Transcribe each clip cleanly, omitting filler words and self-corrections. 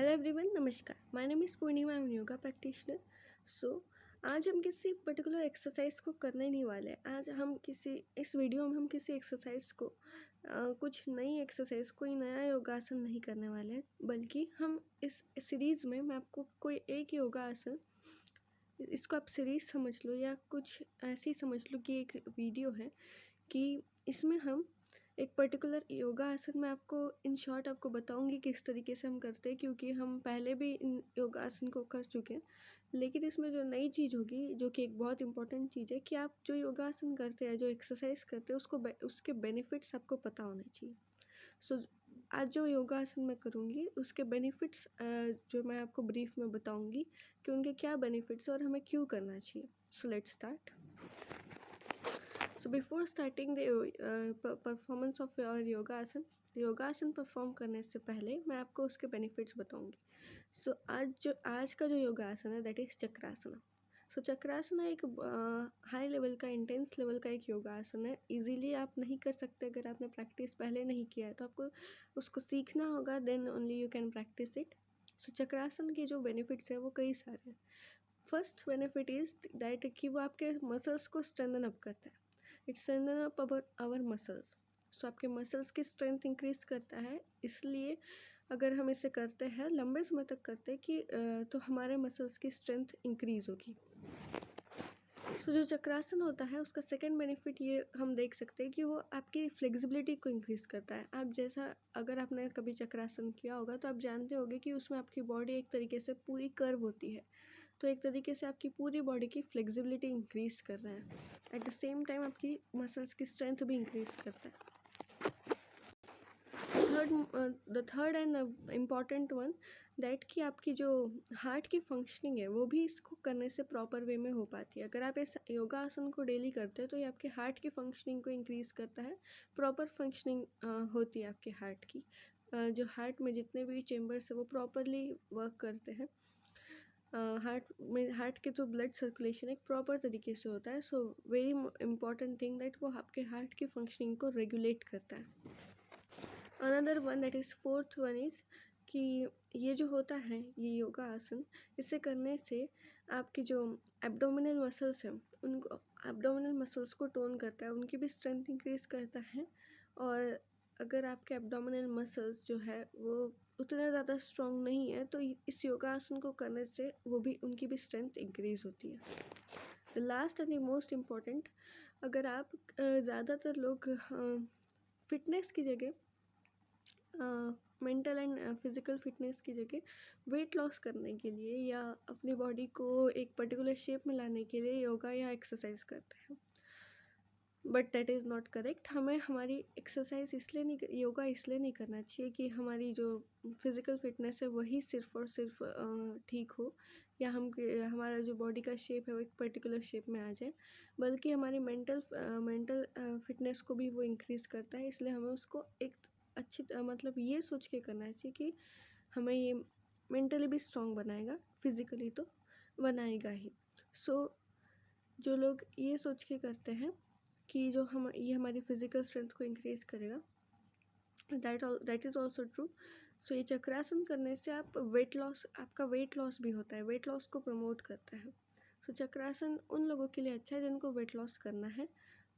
Hello everyone, नमस्कार। My name is Purnima, I am yoga practitioner. So आज हम किसी पर्टिकुलर एक्सरसाइज को करने नहीं वाले। आज हम इस वीडियो में हम किसी एक्सरसाइज को कुछ नई एक्सरसाइज, कोई नया योगासन नहीं करने वाले हैं, बल्कि हम इस सीरीज़ में मैं आपको कोई एक योगासन, इसको आप सीरीज़ समझ लो या कुछ ऐसी समझ लो कि एक वीडियो है कि इसमें हम एक पर्टिकुलर योगा आसन में आपको इन शॉर्ट आपको बताऊंगी किस तरीके से हम करते हैं, क्योंकि हम पहले भी इन योगा आसन को कर चुके हैं। लेकिन इसमें जो नई चीज़ होगी, जो कि एक बहुत इंपॉर्टेंट चीज़ है, कि आप जो योगासन करते हैं, जो एक्सरसाइज करते हैं, उसके बेनिफिट्स आपको पता होने चाहिए। सो आज जो योगासन मैं करूँगी उसके बेनिफिट्स जो मैं आपको ब्रीफ में बताऊँगी कि उनके क्या बेनिफिट्स और हमें क्यों करना चाहिए। So let's start. So before starting the performance of your योगासन परफॉर्म करने से पहले मैं आपको उसके बेनिफिट्स बताऊंगी। सो आज का जो योगासन है, दैट इज़ चक्रासना। सो चक्रासना एक हाई लेवल का, इंटेंस लेवल का एक योगासन है। इजीली आप नहीं कर सकते अगर आपने प्रैक्टिस पहले नहीं किया है, तो आपको उसको सीखना होगा, then only you can practice it. So Chakrasana के जो बेनिफिट्स हैं वो कई सारे हैं। फर्स्ट बेनिफिट इज़ दैट कि वो आपके मसल्स को स्ट्रेंथन अप करता है। It strengthen up our muscles. So आपके मसल्स की स्ट्रेंथ इंक्रीज करता है। इसलिए अगर हम इसे करते हैं, लंबे समय तक करते हैं कि तो हमारे मसल्स की स्ट्रेंथ इंक्रीज होगी। सो जो चक्रासन होता है उसका सेकंड बेनिफिट ये हम देख सकते हैं कि वो आपकी फ्लेक्सिबिलिटी को इंक्रीज़ करता है। आप जैसा, अगर आपने कभी चक्रासन किया होगा तो आप जानते होंगे कि उसमें आपकी बॉडी एक तरीके से पूरी कर्व होती है, तो एक तरीके से आपकी पूरी बॉडी की फ्लेक्सिबिलिटी इंक्रीज़ कर रहा है। एट द सेम टाइम आपकी मसल्स की स्ट्रेंथ भी इंक्रीज़ करता है। The third and important one, that कि आपकी जो हार्ट की फंक्शनिंग है वो भी इसको करने से प्रॉपर वे में हो पाती है। अगर आप इस योगा आसन को डेली करते हैं तो ये आपके हार्ट की फंक्शनिंग को इंक्रीज़ करता है। प्रॉपर फंक्शनिंग होती है आपके हार्ट की। जो हार्ट में जितने भी चेम्बर्स है वो प्रॉपरली वर्क करते हैं। हार्ट के जो ब्लड सर्कुलेशन एक प्रॉपर तरीके से होता है। So very important thing that वो आपके हार्ट की फंक्शनिंग को रेगुलेट करता है। Another one, that is fourth one is कि ये जो होता है, ये योगा आसन, इसे करने से आपकी जो एब्डोमिनल मसल्स हैं उनको, एब्डोमिनल मसल्स को टोन करता है, उनकी भी स्ट्रेंथ इंक्रीज़ करता है। और अगर आपके एब्डोमिनल मसल्स जो है वो उतने ज़्यादा स्ट्रॉन्ग नहीं है, तो इस योगा आसन को करने से वो भी, उनकी भी स्ट्रेंथ इंक्रीज़ होती है। The last and most important, अगर आप ज़्यादातर लोग फिटनेस की जगह, मेंटल एंड फिज़िकल फिटनेस की जगह वेट लॉस करने के लिए या अपनी बॉडी को एक पर्टिकुलर शेप में लाने के लिए योगा या एक्सरसाइज करते हैं, but that is not correct. हमें हमारी एक्सरसाइज इसलिए नहीं, योगा इसलिए नहीं करना चाहिए कि हमारी जो फिज़िकल फिटनेस है वही सिर्फ़ और सिर्फ ठीक हो, या हमारा जो बॉडी का शेप है वो एक पर्टिकुलर शेप में आ जाए, बल्कि हमारी मेंटल फिटनेस को भी वो इंक्रीज़ करता है। इसलिए हमें उसको एक अच्छी मतलब ये सोच के करना चाहिए कि हमें ये मेंटली भी स्ट्रॉन्ग बनाएगा, फिज़िकली तो बनाएगा ही। सो जो लोग ये सोच के करते हैं कि ये हमारी फिज़िकल स्ट्रेंथ को इंक्रीज़ करेगा, दैट इज़ ऑल्सो ट्रू। सो ये चक्रासन करने से आपका वेट लॉस भी होता है, वेट लॉस को प्रमोट करता है। सो चक्रासन उन लोगों के लिए अच्छा है जिनको वेट लॉस करना है,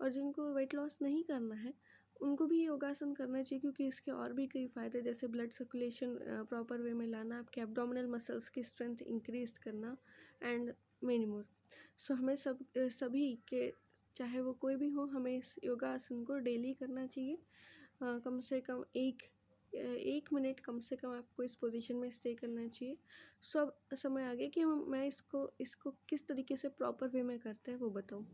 और जिनको वेट लॉस नहीं करना है उनको भी योगासन करना चाहिए, क्योंकि इसके और भी कई फ़ायदे, जैसे ब्लड सर्कुलेशन प्रॉपर वे में लाना, आपके एब्डोमिनल मसल्स की स्ट्रेंथ इंक्रीज़ करना, एंड मेनी मोर। सो हमें सभी के, चाहे वो कोई भी हो, हमें इस योगासन को डेली करना चाहिए। कम से कम एक मिनट कम से कम आपको इस पोजीशन में स्टे करना चाहिए। सो अब समय आ गया कि मैं इसको किस तरीके से प्रॉपर वे में करते हैं वो बताऊँ।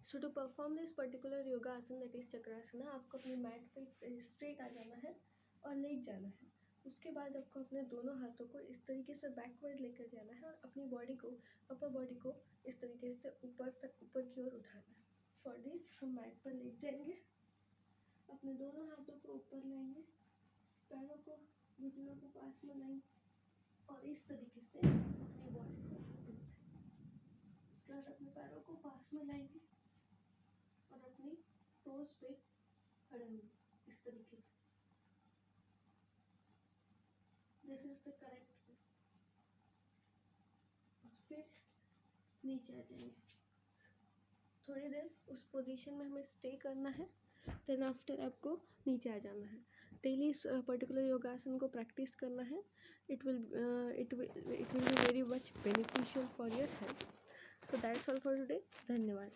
So to perform this particular yoga asana, that is Chakrasana, आपको अपनी मैट पे स्ट्रेट आ जाना है और लेट जाना है। उसके बाद आपको अपने दोनों हाथों को इस तरीके से बैकवर्ड लेकर जाना है और अपनी बॉडी को, अपर बॉडी को इस तरीके से ऊपर की ओर उठाना है। फॉर दिस हम मैट पर लेट जाएंगे, अपने दोनों हाथों को ऊपर लाएंगे, पैरों को, घुटनों को पास में लाएंगे और इस तरीके से अपनी बॉडी को उठाएंगे। उसके बाद अपने पैरों को पास में लाएंगे और अपनी टोस पे खड़े होंगे इस तरीके से। दिस से करेक्ट फिर नीचे आ जाएंगे। थोड़ी देर उस पोजीशन में हमें स्टे करना है, देन आफ्टर आपको नीचे आ जाना है। डेली इस पर्टिकुलर योगासन को प्रैक्टिस करना है। It will be very much beneficial for your health. So that's all for today. धन्यवाद।